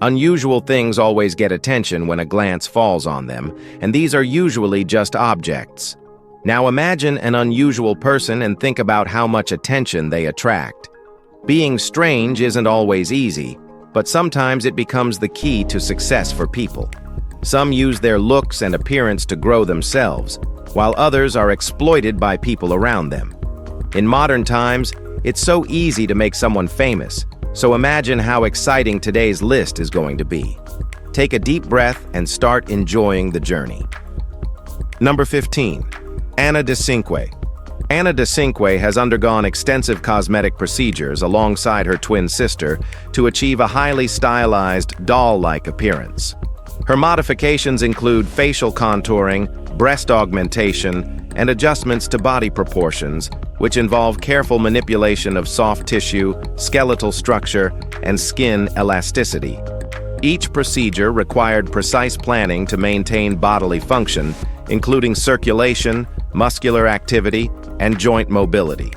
Unusual things always get attention when a glance falls on them, and these are usually just objects. Now imagine an unusual person and think about how much attention they attract. Being strange isn't always easy, but sometimes it becomes the key to success for people. Some use their looks and appearance to grow themselves, while others are exploited by people around them. In modern times, it's so easy to make someone famous, so imagine how exciting today's list is going to be. Take a deep breath and start enjoying the journey. Number 15. Anna de Cinque. Anna de Cinque has undergone extensive cosmetic procedures alongside her twin sister to achieve a highly stylized, doll-like appearance. Her modifications include facial contouring, breast augmentation, and adjustments to body proportions, which involve careful manipulation of soft tissue, skeletal structure, and skin elasticity. Each procedure required precise planning to maintain bodily function, including circulation, muscular activity, and joint mobility.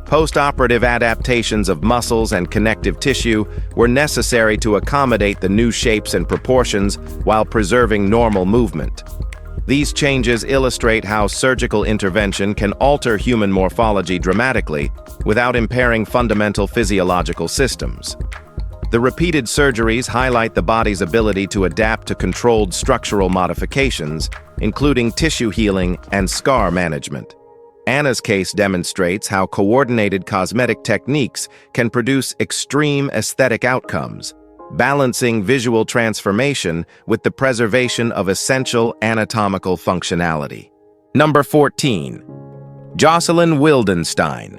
Post-operative adaptations of muscles and connective tissue were necessary to accommodate the new shapes and proportions while preserving normal movement. These changes illustrate how surgical intervention can alter human morphology dramatically without impairing fundamental physiological systems. The repeated surgeries highlight the body's ability to adapt to controlled structural modifications, including tissue healing and scar management. Anna's case demonstrates how coordinated cosmetic techniques can produce extreme aesthetic outcomes, balancing visual transformation with the preservation of essential anatomical functionality. Number 14. Jocelyn Wildenstein.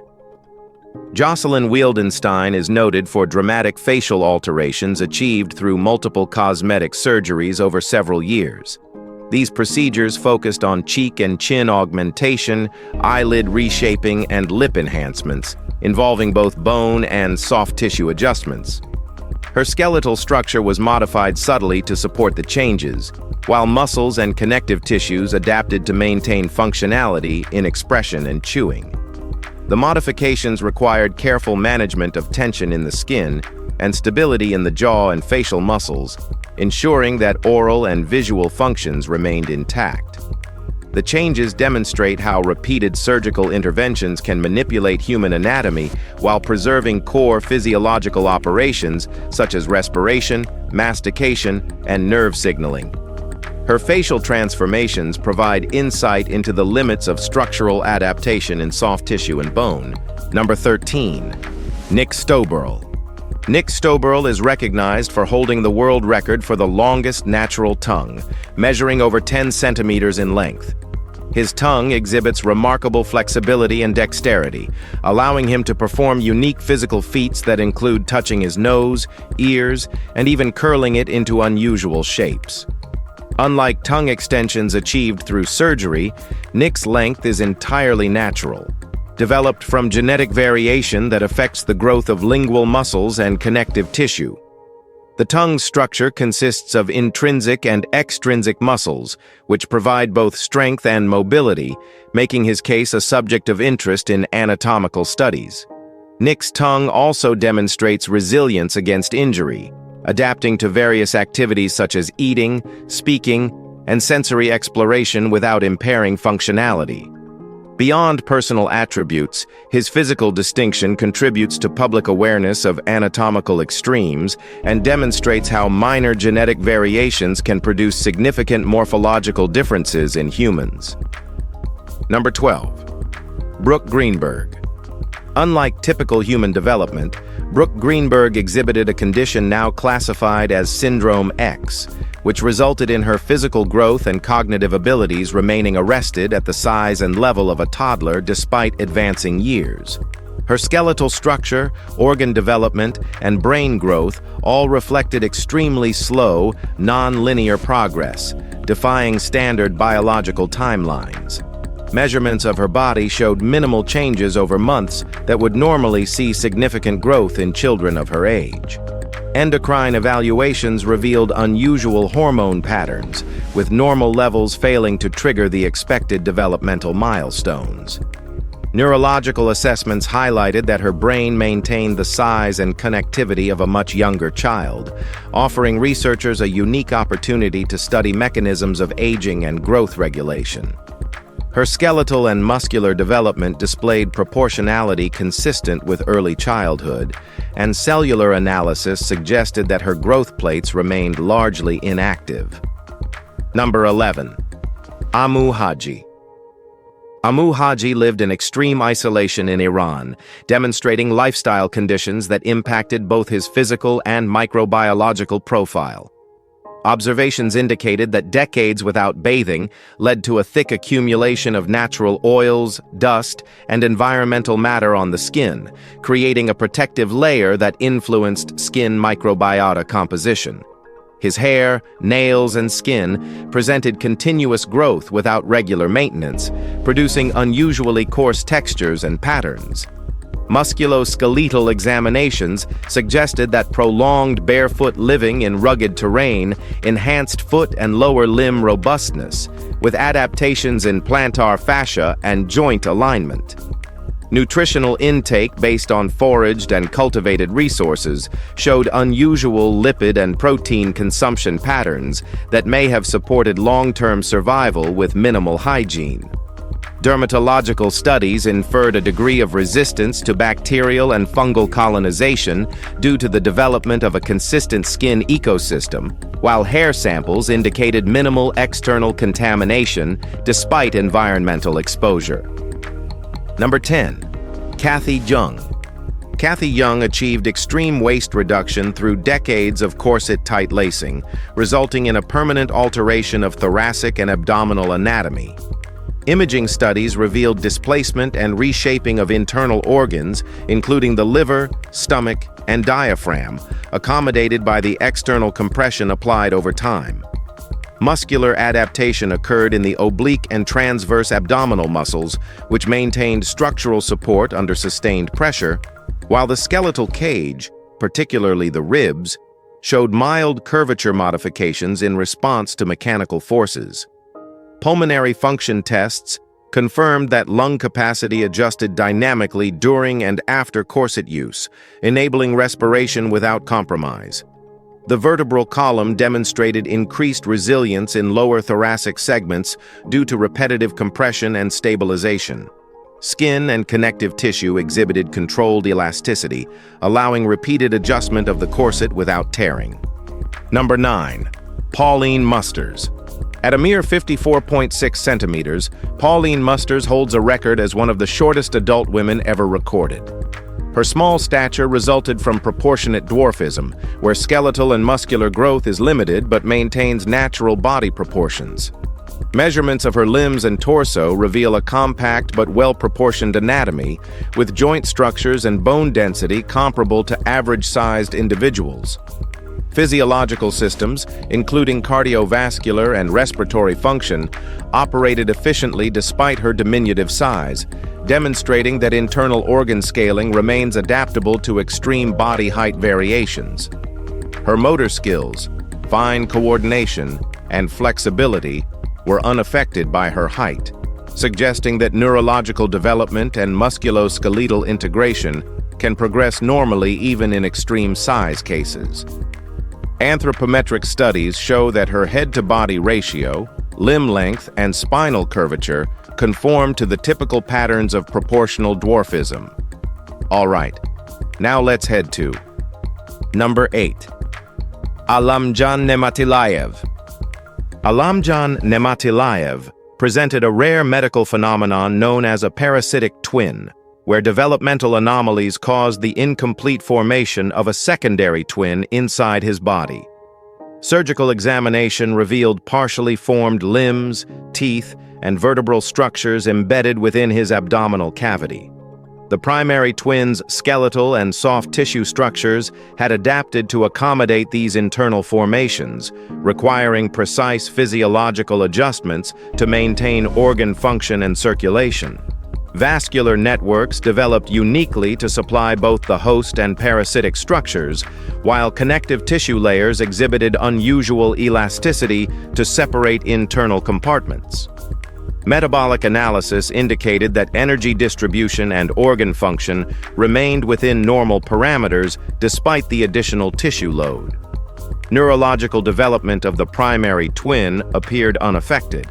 Jocelyn Wildenstein is noted for dramatic facial alterations achieved through multiple cosmetic surgeries over several years. These procedures focused on cheek and chin augmentation, eyelid reshaping, and lip enhancements, involving both bone and soft tissue adjustments. Her skeletal structure was modified subtly to support the changes, while muscles and connective tissues adapted to maintain functionality in expression and chewing. The modifications required careful management of tension in the skin and stability in the jaw and facial muscles, ensuring that oral and visual functions remained intact. The changes demonstrate how repeated surgical interventions can manipulate human anatomy while preserving core physiological operations such as respiration, mastication, and nerve signaling. Her facial transformations provide insight into the limits of structural adaptation in soft tissue and bone. Number 13. Nick Stoberl. Nick Stoberl is recognized for holding the world record for the longest natural tongue, measuring over 10 centimeters in length. His tongue exhibits remarkable flexibility and dexterity, allowing him to perform unique physical feats that include touching his nose, ears, and even curling it into unusual shapes. Unlike tongue extensions achieved through surgery, Nick's length is entirely natural, developed from genetic variation that affects the growth of lingual muscles and connective tissue. The tongue's structure consists of intrinsic and extrinsic muscles, which provide both strength and mobility, making his case a subject of interest in anatomical studies. Nick's tongue also demonstrates resilience against injury, adapting to various activities such as eating, speaking, and sensory exploration without impairing functionality. Beyond personal attributes, his physical distinction contributes to public awareness of anatomical extremes and demonstrates how minor genetic variations can produce significant morphological differences in humans. Number 12. Brooke Greenberg. Unlike typical human development, Brooke Greenberg exhibited a condition now classified as Syndrome X, which resulted in her physical growth and cognitive abilities remaining arrested at the size and level of a toddler despite advancing years. Her skeletal structure, organ development, and brain growth all reflected extremely slow, non-linear progress, defying standard biological timelines. Measurements of her body showed minimal changes over months that would normally see significant growth in children of her age. Endocrine evaluations revealed unusual hormone patterns, with normal levels failing to trigger the expected developmental milestones. Neurological assessments highlighted that her brain maintained the size and connectivity of a much younger child, offering researchers a unique opportunity to study mechanisms of aging and growth regulation. Her skeletal and muscular development displayed proportionality consistent with early childhood, and cellular analysis suggested that her growth plates remained largely inactive. Number 11. Amu Haji. Amu Haji lived in extreme isolation in Iran, demonstrating lifestyle conditions that impacted both his physical and microbiological profile. Observations indicated that decades without bathing led to a thick accumulation of natural oils, dust, and environmental matter on the skin, creating a protective layer that influenced skin microbiota composition. His hair, nails, and skin presented continuous growth without regular maintenance, producing unusually coarse textures and patterns. Musculoskeletal examinations suggested that prolonged barefoot living in rugged terrain enhanced foot and lower limb robustness, with adaptations in plantar fascia and joint alignment. Nutritional intake based on foraged and cultivated resources showed unusual lipid and protein consumption patterns that may have supported long-term survival with minimal hygiene. Dermatological studies inferred a degree of resistance to bacterial and fungal colonization due to the development of a consistent skin ecosystem, while hair samples indicated minimal external contamination despite environmental exposure. Number 10. Kathy Young. Kathy Young achieved extreme waist reduction through decades of corset-tight lacing, resulting in a permanent alteration of thoracic and abdominal anatomy. Imaging studies revealed displacement and reshaping of internal organs, including the liver, stomach, and diaphragm, accommodated by the external compression applied over time. Muscular adaptation occurred in the oblique and transverse abdominal muscles, which maintained structural support under sustained pressure, while the skeletal cage, particularly the ribs, showed mild curvature modifications in response to mechanical forces. Pulmonary function tests confirmed that lung capacity adjusted dynamically during and after corset use, enabling respiration without compromise. The vertebral column demonstrated increased resilience in lower thoracic segments due to repetitive compression and stabilization. Skin and connective tissue exhibited controlled elasticity, allowing repeated adjustment of the corset without tearing. Number 9. Pauline Musters. At a mere 54.6 centimeters, Pauline Musters holds a record as one of the shortest adult women ever recorded. Her small stature resulted from proportionate dwarfism, where skeletal and muscular growth is limited but maintains natural body proportions. Measurements of her limbs and torso reveal a compact but well-proportioned anatomy, with joint structures and bone density comparable to average-sized individuals. Physiological systems, including cardiovascular and respiratory function, operated efficiently despite her diminutive size, demonstrating that internal organ scaling remains adaptable to extreme body height variations. Her motor skills, fine coordination, and flexibility were unaffected by her height, suggesting that neurological development and musculoskeletal integration can progress normally even in extreme size cases. Anthropometric studies show that her head-to-body ratio, limb length, and spinal curvature conform to the typical patterns of proportional dwarfism. All right, now let's head to Number 8. Alamjan Nematilayev. Alamjan Nematilayev presented a rare medical phenomenon known as a parasitic twin, where developmental anomalies caused the incomplete formation of a secondary twin inside his body. Surgical examination revealed partially formed limbs, teeth, and vertebral structures embedded within his abdominal cavity. The primary twin's skeletal and soft tissue structures had adapted to accommodate these internal formations, requiring precise physiological adjustments to maintain organ function and circulation. Vascular networks developed uniquely to supply both the host and parasitic structures, while connective tissue layers exhibited unusual elasticity to separate internal compartments. Metabolic analysis indicated that energy distribution and organ function remained within normal parameters despite the additional tissue load. Neurological development of the primary twin appeared unaffected,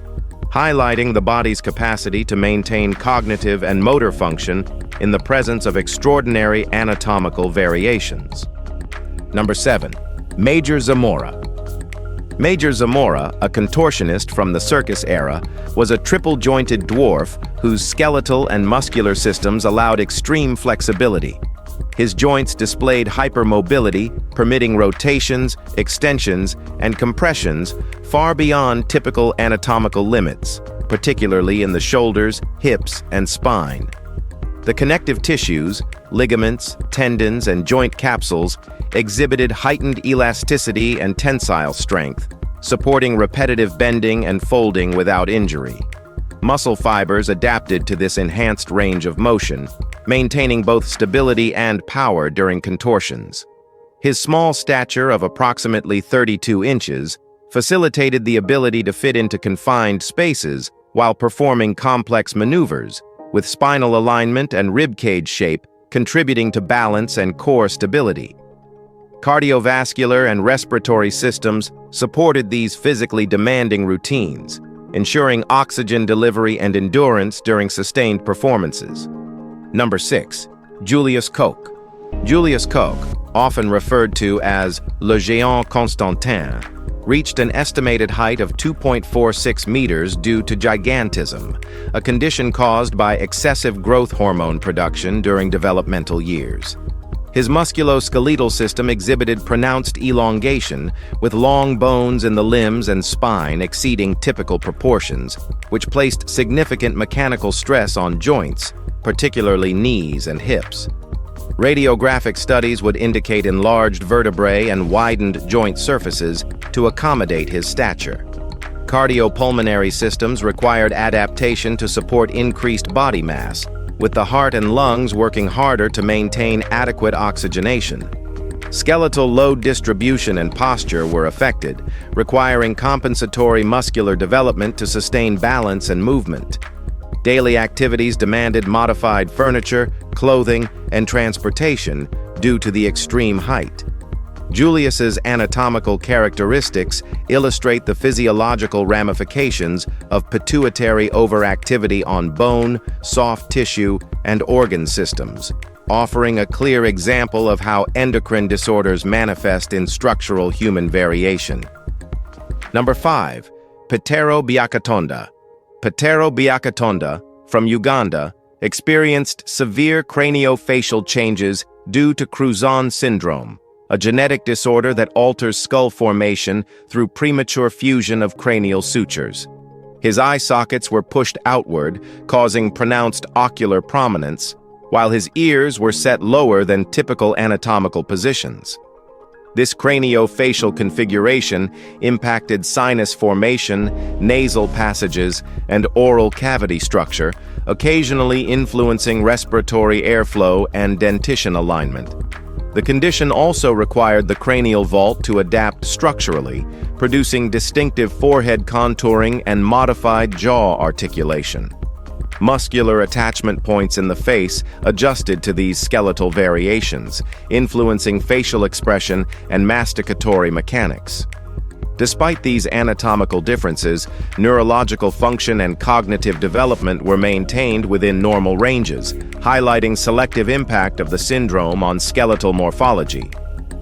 highlighting the body's capacity to maintain cognitive and motor function in the presence of extraordinary anatomical variations. Number 7. Major Zamora. Major Zamora, a contortionist from the circus era, was a triple-jointed dwarf whose skeletal and muscular systems allowed extreme flexibility. His joints displayed hypermobility, permitting rotations, extensions, and compressions far beyond typical anatomical limits, particularly in the shoulders, hips, and spine. The connective tissues, ligaments, tendons, and joint capsules exhibited heightened elasticity and tensile strength, supporting repetitive bending and folding without injury. Muscle fibers adapted to this enhanced range of motion, maintaining both stability and power during contortions. His small stature of approximately 32 inches facilitated the ability to fit into confined spaces while performing complex maneuvers, with spinal alignment and ribcage shape contributing to balance and core stability. Cardiovascular and respiratory systems supported these physically demanding routines, ensuring oxygen delivery and endurance during sustained performances. Number 6. Julius Koch. Julius Koch, often referred to as Le Géant Constantin, reached an estimated height of 2.46 meters due to gigantism, a condition caused by excessive growth hormone production during developmental years. His musculoskeletal system exhibited pronounced elongation, with long bones in the limbs and spine exceeding typical proportions, which placed significant mechanical stress on joints, particularly knees and hips. Radiographic studies would indicate enlarged vertebrae and widened joint surfaces to accommodate his stature. Cardiopulmonary systems required adaptation to support increased body mass, with the heart and lungs working harder to maintain adequate oxygenation. Skeletal load distribution and posture were affected, requiring compensatory muscular development to sustain balance and movement. Daily activities demanded modified furniture, clothing, and transportation due to the extreme height. Julius's anatomical characteristics illustrate the physiological ramifications of pituitary overactivity on bone, soft tissue, and organ systems, offering a clear example of how endocrine disorders manifest in structural human variation. Number 5. Petero Byakatonda. Petero Byakatonda, from Uganda, experienced severe craniofacial changes due to Crouzon syndrome, a genetic disorder that alters skull formation through premature fusion of cranial sutures. His eye sockets were pushed outward, causing pronounced ocular prominence, while his ears were set lower than typical anatomical positions. This craniofacial configuration impacted sinus formation, nasal passages, and oral cavity structure, occasionally influencing respiratory airflow and dentition alignment. The condition also required the cranial vault to adapt structurally, producing distinctive forehead contouring and modified jaw articulation. Muscular attachment points in the face adjusted to these skeletal variations, influencing facial expression and masticatory mechanics. Despite these anatomical differences, neurological function and cognitive development were maintained within normal ranges, highlighting selective impact of the syndrome on skeletal morphology.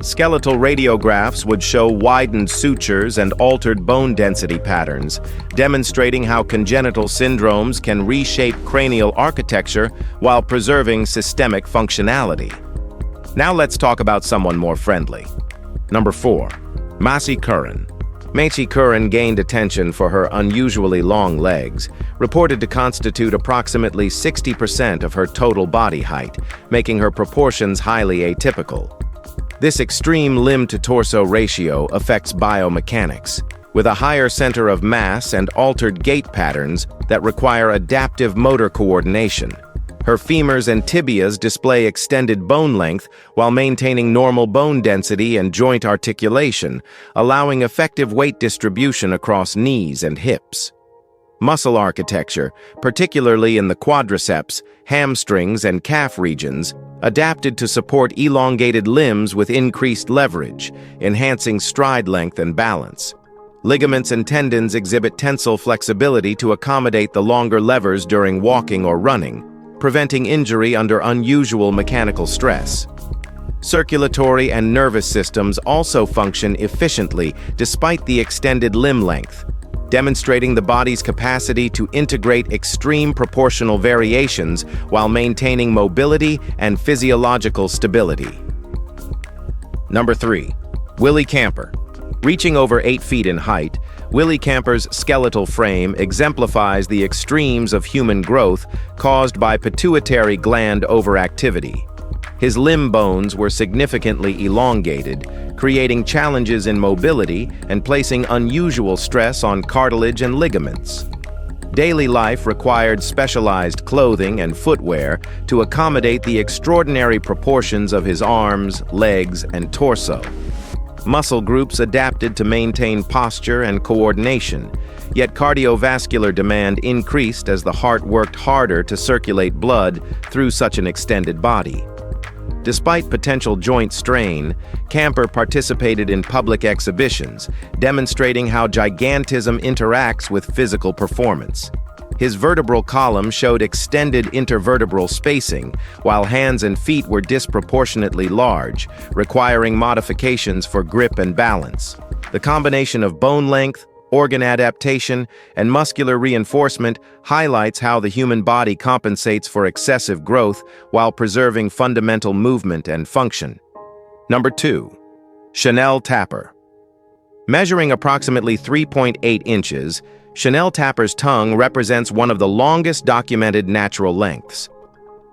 Skeletal radiographs would show widened sutures and altered bone density patterns, demonstrating how congenital syndromes can reshape cranial architecture while preserving systemic functionality. Now let's talk about someone more friendly. Number 4. Masi Curran. Masi Curran gained attention for her unusually long legs, reported to constitute approximately 60% of her total body height, making her proportions highly atypical. This extreme limb-to-torso ratio affects biomechanics, with a higher center of mass and altered gait patterns that require adaptive motor coordination. Her femurs and tibias display extended bone length while maintaining normal bone density and joint articulation, allowing effective weight distribution across knees and hips. Muscle architecture, particularly in the quadriceps, hamstrings, and calf regions, adapted to support elongated limbs with increased leverage, enhancing stride length and balance. Ligaments and tendons exhibit tensile flexibility to accommodate the longer levers during walking or running, preventing injury under unusual mechanical stress. Circulatory and nervous systems also function efficiently despite the extended limb length, demonstrating the body's capacity to integrate extreme proportional variations while maintaining mobility and physiological stability. Number 3. Willie Camper. Reaching over 8 feet in height, Willie Camper's skeletal frame exemplifies the extremes of human growth caused by pituitary gland overactivity. His limb bones were significantly elongated, creating challenges in mobility and placing unusual stress on cartilage and ligaments. Daily life required specialized clothing and footwear to accommodate the extraordinary proportions of his arms, legs, and torso. Muscle groups adapted to maintain posture and coordination, yet cardiovascular demand increased as the heart worked harder to circulate blood through such an extended body. Despite potential joint strain, Camper participated in public exhibitions, demonstrating how gigantism interacts with physical performance. His vertebral column showed extended intervertebral spacing, while hands and feet were disproportionately large, requiring modifications for grip and balance. The combination of bone length, organ adaptation, and muscular reinforcement highlights how the human body compensates for excessive growth while preserving fundamental movement and function. Number 2. Chanel Tapper. Measuring approximately 3.8 inches, Chanel Tapper's tongue represents one of the longest documented natural lengths.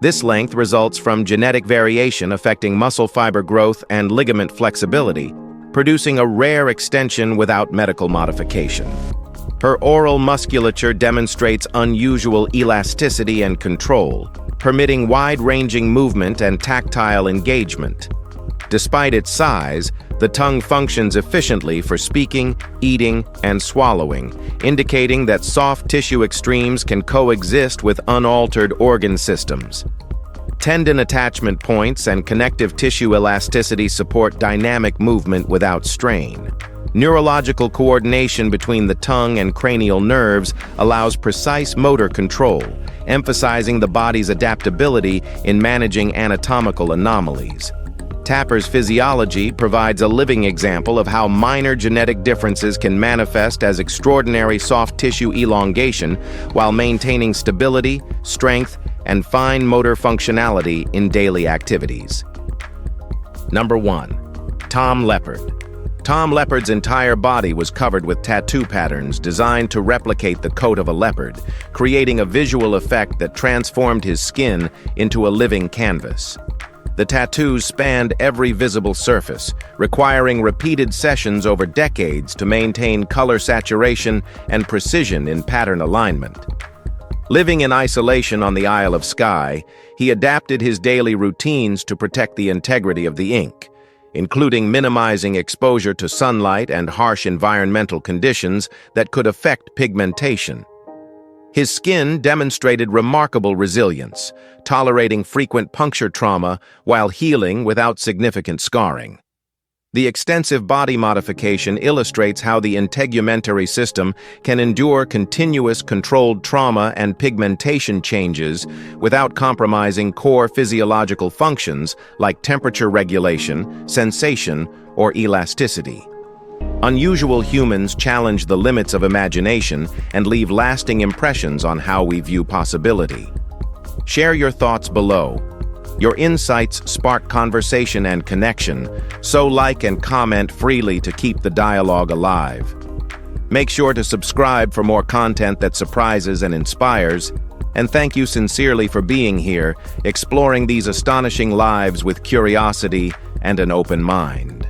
This length results from genetic variation affecting muscle fiber growth and ligament flexibility, producing a rare extension without medical modification. Her oral musculature demonstrates unusual elasticity and control, permitting wide-ranging movement and tactile engagement. Despite its size, the tongue functions efficiently for speaking, eating, and swallowing, indicating that soft tissue extremes can coexist with unaltered organ systems. Tendon attachment points and connective tissue elasticity support dynamic movement without strain. Neurological coordination between the tongue and cranial nerves allows precise motor control, emphasizing the body's adaptability in managing anatomical anomalies. Tapper's physiology provides a living example of how minor genetic differences can manifest as extraordinary soft tissue elongation while maintaining stability, strength, and fine motor functionality in daily activities. Number 1. Tom Leopard. Tom Leopard's entire body was covered with tattoo patterns designed to replicate the coat of a leopard, creating a visual effect that transformed his skin into a living canvas. The tattoos spanned every visible surface, requiring repeated sessions over decades to maintain color saturation and precision in pattern alignment. Living in isolation on the Isle of Skye, he adapted his daily routines to protect the integrity of the ink, including minimizing exposure to sunlight and harsh environmental conditions that could affect pigmentation. His skin demonstrated remarkable resilience, tolerating frequent puncture trauma while healing without significant scarring. The extensive body modification illustrates how the integumentary system can endure continuous controlled trauma and pigmentation changes without compromising core physiological functions like temperature regulation, sensation, or elasticity. Unusual humans challenge the limits of imagination and leave lasting impressions on how we view possibility. Share your thoughts below. Your insights spark conversation and connection, so like and comment freely to keep the dialogue alive. Make sure to subscribe for more content that surprises and inspires, and thank you sincerely for being here, exploring these astonishing lives with curiosity and an open mind.